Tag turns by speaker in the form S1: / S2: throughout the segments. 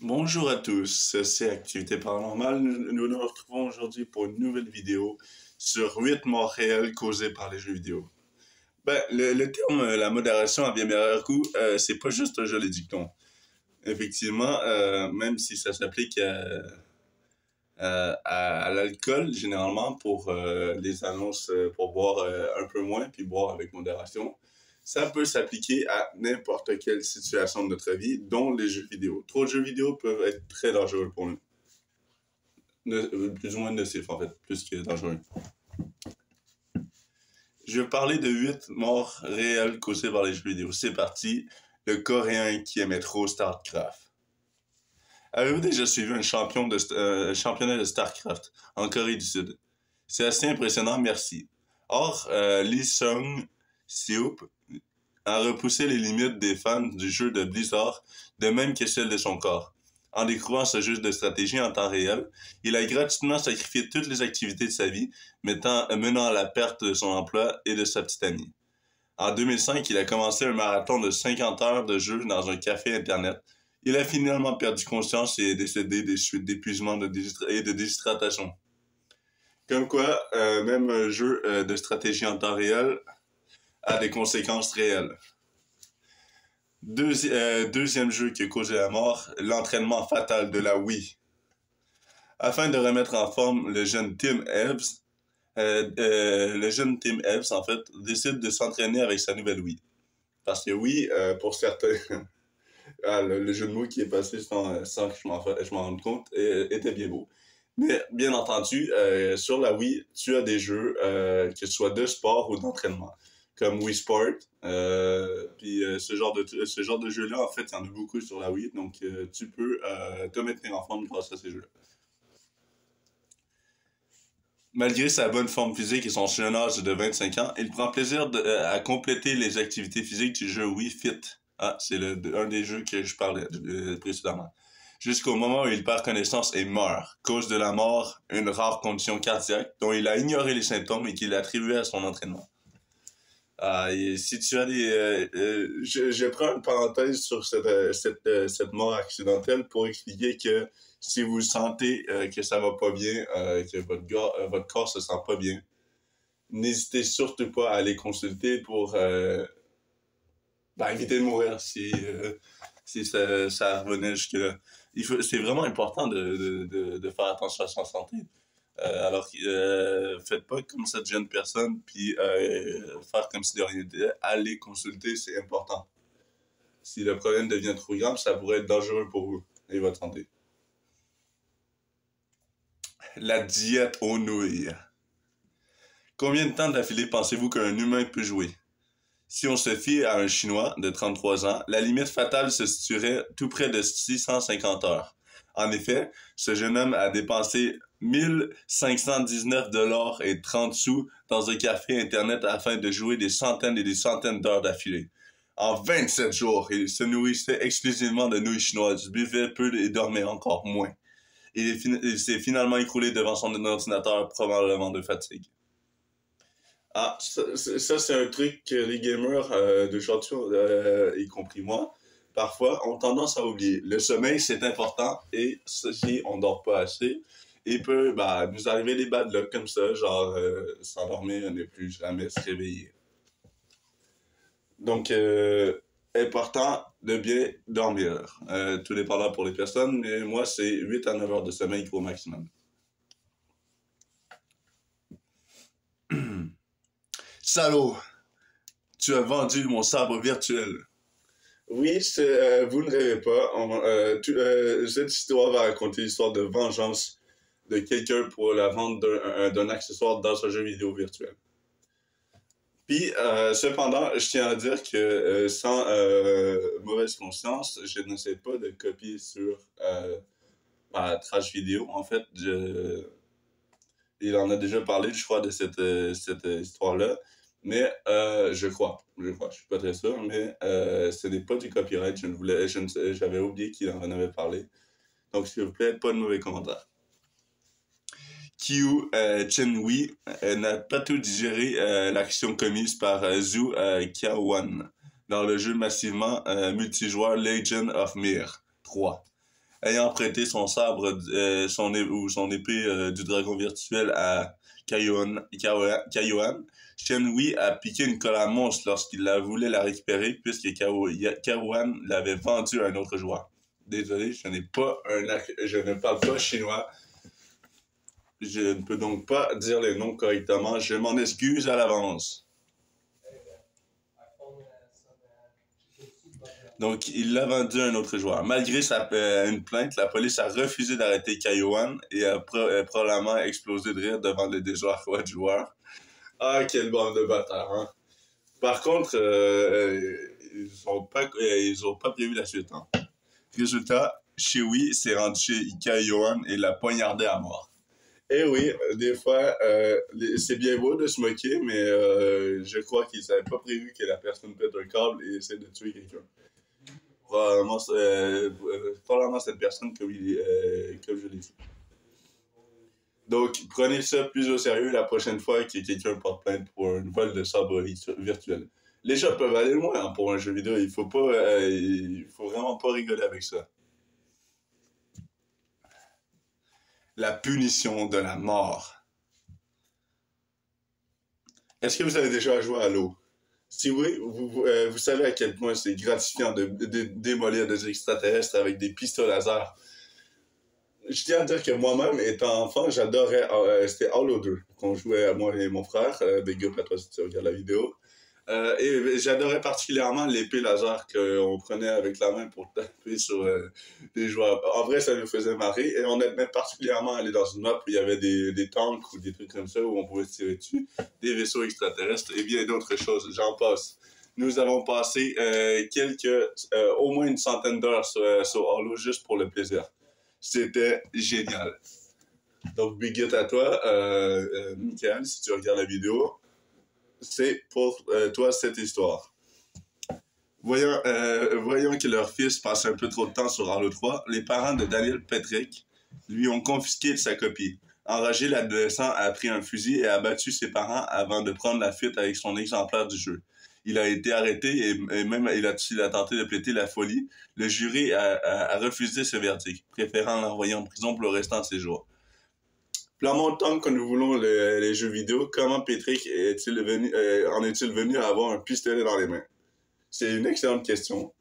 S1: Bonjour à tous, c'est Activité Paranormale. Nous retrouvons aujourd'hui pour une nouvelle vidéo sur 8 morts réelles causées par les jeux vidéo. Le terme la modération a bien meilleur goût, c'est pas juste un joli dicton. Effectivement, même si ça s'applique à l'alcool, généralement, pour les annonces pour boire un peu moins puis boire avec modération, ça peut s'appliquer à n'importe quelle situation de notre vie, dont les jeux vidéo. Trop de jeux vidéo peuvent être très dangereux pour nous. Plus ou moins nocifs, en fait, plus que dangereux. Je vais parler de 8 morts réelles causées par les jeux vidéo. C'est parti. Le Coréen qui aimait trop StarCraft. Avez-vous déjà suivi un championnat de StarCraft en Corée du Sud? C'est assez impressionnant, merci. Or, Lee Sung-seop a repoussé les limites des fans du jeu de Blizzard, de même que celles de son corps. En découvrant ce jeu de stratégie en temps réel, il a gratuitement sacrifié toutes les activités de sa vie, menant à la perte de son emploi et de sa petite amie. En 2005, il a commencé un marathon de 50 heures de jeu dans un café Internet. Il a finalement perdu conscience et est décédé des suites d'épuisement et de déshydratation. Comme quoi, même un jeu de stratégie en temps réel a des conséquences réelles. Deuxième jeu qui a causé la mort, l'entraînement fatal de la Wii. Afin de remettre en forme le jeune Tim Ebbs, en fait, décide de s'entraîner avec sa nouvelle Wii. Parce que oui, pour certains, le jeu de mots qui est passé sans que je m'en rende compte était bien beau. Mais bien entendu, sur la Wii, tu as des jeux, que ce soit de sport ou d'entraînement, comme Wii Sport. Puis ce genre de jeu-là, en fait, il y en a beaucoup sur la Wii, donc tu peux te maintenir en forme grâce à ces jeux-là. Malgré sa bonne forme physique et son jeune âge de 25 ans, il prend plaisir à compléter les activités physiques du jeu Wii Fit. Ah, c'est un des jeux que je parlais précédemment. Jusqu'au moment où il perd connaissance et meurt. Cause de la mort, une rare condition cardiaque dont il a ignoré les symptômes et qu'il attribuait à son entraînement. Et si tu as je prends une parenthèse sur cette mort accidentelle pour expliquer que si vous sentez que ça va pas bien, que votre corps se sent pas bien, n'hésitez surtout pas à aller consulter pour éviter de mourir si ça revenait jusque-là. C'est vraiment important de faire attention à sa santé. Faites pas comme cette jeune personne, puis faire comme si de rien n'était. Aller consulter, c'est important. Si le problème devient trop grave, ça pourrait être dangereux pour vous et votre santé. La diète aux nouilles. Combien de temps d'affilée pensez-vous qu'un humain peut jouer? Si on se fie à un Chinois de 33 ans, la limite fatale se situerait tout près de 650 heures. En effet, ce jeune homme a dépensé 1519 $ et 30 sous dans un café Internet afin de jouer des centaines et des centaines d'heures d'affilée. En 27 jours, il se nourrissait exclusivement de nouilles chinoises, buvait peu et dormait encore moins. Il s'est finalement écroulé devant son ordinateur, probablement de fatigue. Ah, ça c'est un truc que les gamers d'aujourd'hui, y compris moi, parfois ont tendance à oublier. Le sommeil, c'est important, et si on dort pas assez, il peut nous arriver des bad luck comme ça, genre s'endormir et ne plus jamais se réveiller. Donc, important de bien dormir. Tout dépendant pour les personnes, mais moi, c'est 8 à 9 heures de sommeil au maximum. Salaud! Tu as vendu mon sabre virtuel. Oui, vous ne rêvez pas. Cette histoire va raconter l'histoire de vengeance de quelqu'un pour la vente d'un accessoire dans un jeu vidéo virtuel. Puis, cependant, je tiens à dire que sans mauvaise conscience, je n'essaie pas de copier sur ma trash vidéo. En fait, il en a déjà parlé, je crois, de cette histoire-là. Mais je crois, je suis pas très sûr, mais ce n'est pas du copyright. J'avais oublié qu'il en avait parlé. Donc, s'il vous plaît, pas de mauvais commentaires. Kyu Chen-Hui n'a pas tout digéré l'action commise par Zhu Qiaowan dans le jeu massivement multijoueur Legend of Mir 3. ayant prêté son sabre ou son épée du dragon virtuel à Kaiohan, Shenhui a piqué une colle à monstre lorsqu'il voulait la récupérer puisque Kaiohan l'avait vendue à un autre joueur. Désolé, je ne parle pas chinois. Je ne peux donc pas dire les noms correctement. Je m'en excuse à l'avance. Donc, il l'a vendu à un autre joueur. Malgré une plainte, la police a refusé d'arrêter Kaiohan et a probablement explosé de rire devant le désarroi du joueur. Ah, quelle bande de bâtards, hein. Par contre, ils ont pas prévu la suite, hein. Résultat, Shui s'est rendu chez Kaiohan et l'a poignardé à mort. Eh oui, des fois, c'est bien beau de se moquer, mais je crois qu'ils n'avaient pas prévu que la personne pète un câble et essaie de tuer quelqu'un. Probablement cette personne comme je l'ai dit. Donc, prenez ça plus au sérieux la prochaine fois que quelqu'un porte plainte pour un vol de sabre virtuel. Les gens peuvent aller loin hein, pour un jeu vidéo. Il faut vraiment pas rigoler avec ça. La punition de la mort. Est-ce que vous avez déjà joué à l'eau? Si oui, vous savez à quel point c'est gratifiant de démolir des extraterrestres avec des pistolets laser. Je tiens à dire que moi-même, étant enfant, j'adorais, c'était Halo 2, qu'on jouait moi et mon frère, big up à toi si tu regardes la vidéo. Et j'adorais particulièrement l'épée laser qu'on prenait avec la main pour taper sur les joueurs. En vrai, ça nous faisait marrer. Et on aimait particulièrement aller dans une map où il y avait des tanks ou des trucs comme ça où on pouvait se tirer dessus, des vaisseaux extraterrestres et bien d'autres choses. J'en passe. Nous avons passé au moins une centaine d'heures sur Halo juste pour le plaisir. C'était génial. Donc, big up à toi, Michael, si tu regardes la vidéo. C'est pour toi cette histoire. Voyant que leur fils passe un peu trop de temps sur Halo 3, les parents de Daniel Petrick lui ont confisqué sa copie. Enragé, l'adolescent a pris un fusil et a abattu ses parents avant de prendre la fuite avec son exemplaire du jeu. Il a été arrêté et même il a tenté de plaider la folie. Le jury a refusé ce verdict, préférant l'envoyer en prison pour le restant de ses jours. Plan tant que nous voulons les jeux vidéo, comment Patrick en est-il venu à avoir un pistolet dans les mains? C'est une excellente question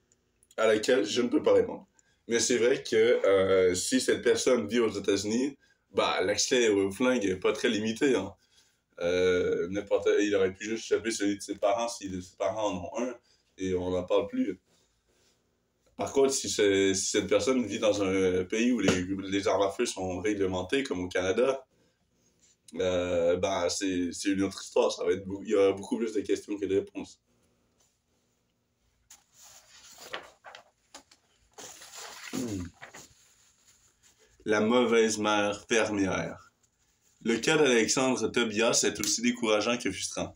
S1: à laquelle je ne peux pas répondre. Mais c'est vrai que si cette personne vit aux États-Unis, bah l'accès au flingue n'est pas très limité. Hein. Il aurait pu juste choper celui de ses parents si ses parents en ont un et on n'en parle plus. Par contre, si cette personne vit dans un pays où les armes à feu sont réglementées, comme au Canada, c'est une autre histoire. Il y aura beaucoup plus de questions que de réponses. La mauvaise mère fermière. Le cas d'Alexandre Tobias est aussi décourageant que frustrant.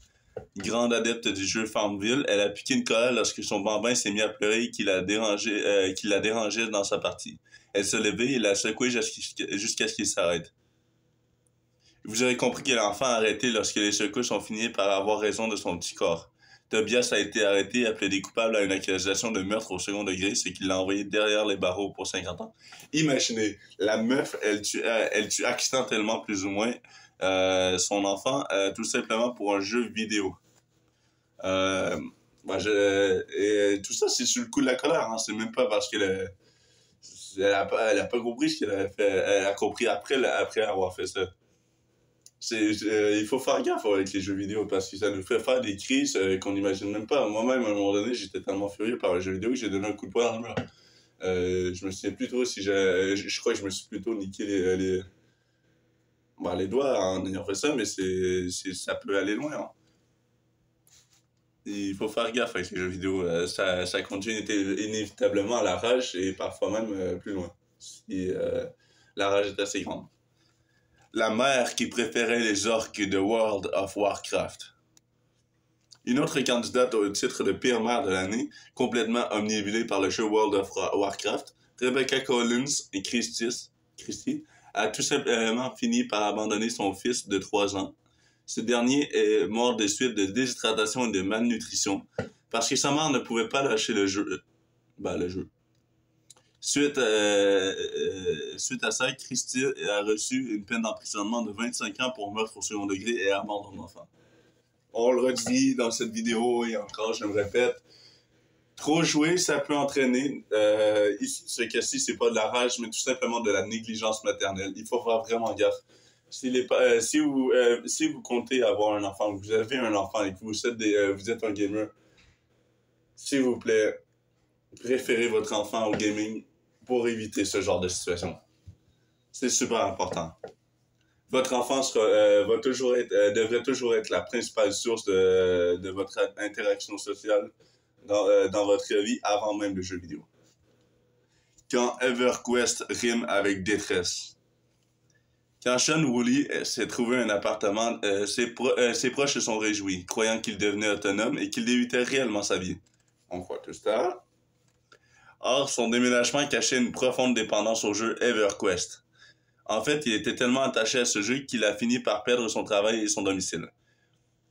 S1: Grande adepte du jeu Farmville, elle a piqué une colère lorsque son bambin s'est mis à pleurer et qu'il la dérangeait dans sa partie. Elle s'est levée et l'a secoué jusqu'à ce qu'il s'arrête. Vous avez compris que l'enfant a arrêté lorsque les secousses ont fini par avoir raison de son petit corps. Tobias a été arrêté et a plaidé coupable à une accusation de meurtre au second degré, ce qui l'a envoyé derrière les barreaux pour 50 ans. Imaginez, la meuf, elle tue accidentellement plus ou moins son enfant tout simplement pour un jeu vidéo. Et tout ça, c'est sur le coup de la colère. Hein. C'est même pas parce qu'elle elle a pas compris ce qu'elle avait fait. Elle a compris après avoir fait ça. Il faut faire gaffe avec les jeux vidéo parce que ça nous fait faire des crises qu'on n'imagine même pas. Moi-même, à un moment donné, j'étais tellement furieux par un jeu vidéo que j'ai donné un coup de poing dans le mur. Je me souviens plus trop si je crois que je me suis plutôt niqué les doigts en ayant fait ça, mais ça peut aller loin. Hein. Il faut faire gaffe avec les jeux vidéo. Ça conduit inévitablement à la rage et parfois même plus loin. Si la rage est assez grande. La mère qui préférait les orques de World of Warcraft. Une autre candidate au titre de pire mère de l'année, complètement omnibulée par le jeu World of Warcraft, Rebecca Collins et Christie, a tout simplement fini par abandonner son fils de 3 ans. Ce dernier est mort des suites de déshydratation et de malnutrition parce que sa mère ne pouvait pas lâcher le jeu. Suite à ça, Christie a reçu une peine d'emprisonnement de 25 ans pour meurtre au second degré et abandon d'enfant. On le redit dans cette vidéo et encore, je me répète, trop jouer, ça peut entraîner. Ici, ce cas-ci, c'est pas de la rage, mais tout simplement de la négligence maternelle. Il faut faire vraiment gaffe. Si vous comptez avoir un enfant, vous avez un enfant et que vous êtes un gamer, s'il vous plaît, préférez votre enfant au gaming pour éviter ce genre de situation. C'est super important. Votre enfant devrait toujours être la principale source de votre interaction sociale dans votre vie avant même le jeu vidéo. Quand EverQuest rime avec détresse. Quand Sean Woolley s'est trouvé un appartement, ses proches se sont réjouis, croyant qu'il devenait autonome et qu'il débutait réellement sa vie. On croit tout ça. Or, son déménagement cachait une profonde dépendance au jeu EverQuest. En fait, il était tellement attaché à ce jeu qu'il a fini par perdre son travail et son domicile.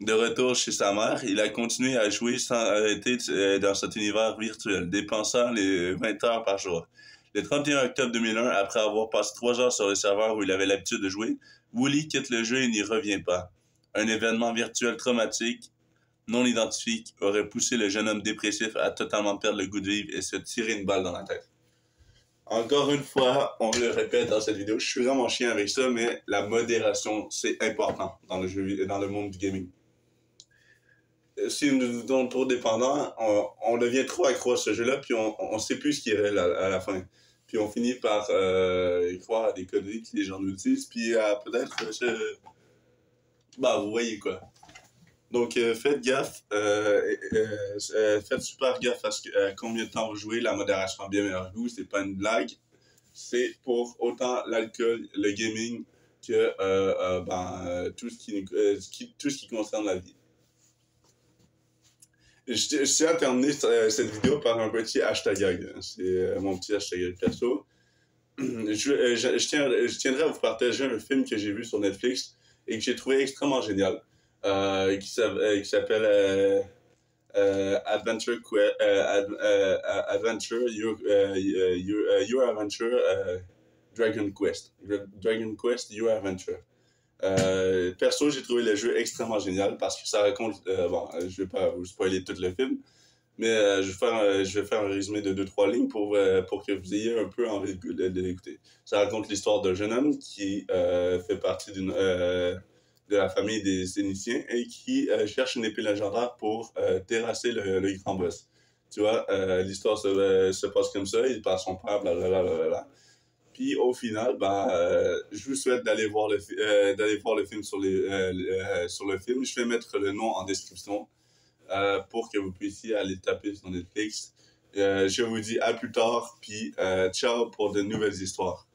S1: De retour chez sa mère, il a continué à jouer sans arrêter dans cet univers virtuel, dépensant les 20 heures par jour. Le 31 octobre 2001, après avoir passé 3 heures sur le serveur où il avait l'habitude de jouer, Woolley quitte le jeu et n'y revient pas. Un événement virtuel traumatique, non identifié, aurait poussé le jeune homme dépressif à totalement perdre le goût de vivre et se tirer une balle dans la tête. Encore une fois, on le répète dans cette vidéo, je suis vraiment chiant avec ça, mais la modération, c'est important dans le monde du gaming. Si nous nous donnons trop dépendants, on devient trop accro à ce jeu-là, puis on sait plus ce qui est réel à la fin. Puis on finit par croire à des conneries que les gens nous disent, puis peut-être vous voyez quoi. Donc faites gaffe, faites super gaffe à combien de temps vous jouez, la modération a bien meilleur goût, c'est pas une blague. C'est pour autant l'alcool, le gaming, que tout ce qui concerne la vie. Je tiens à terminer cette vidéo par un petit hashtag. C'est mon petit hashtag perso. Je tiendrai à vous partager un film que j'ai vu sur Netflix et que j'ai trouvé extrêmement génial. Qui s'appelle Adventure Your Adventure Dragon Quest. Dragon Quest Your Adventure. Perso, j'ai trouvé le jeu extrêmement génial parce que ça raconte... je vais pas vous spoiler tout le film, mais je vais faire un résumé de 2-3 lignes pour que vous ayez un peu envie de l'écouter. Ça raconte l'histoire d'un jeune homme qui fait partie de la famille des Initiens et qui cherche une épée légendaire pour terrasser le grand boss. Tu vois, l'histoire se passe comme ça, il passe son père, blablabla. Puis au final, je vous souhaite d'aller voir le film sur le film. Je vais mettre le nom en description pour que vous puissiez aller taper sur Netflix. Je vous dis à plus tard, puis ciao pour de nouvelles histoires.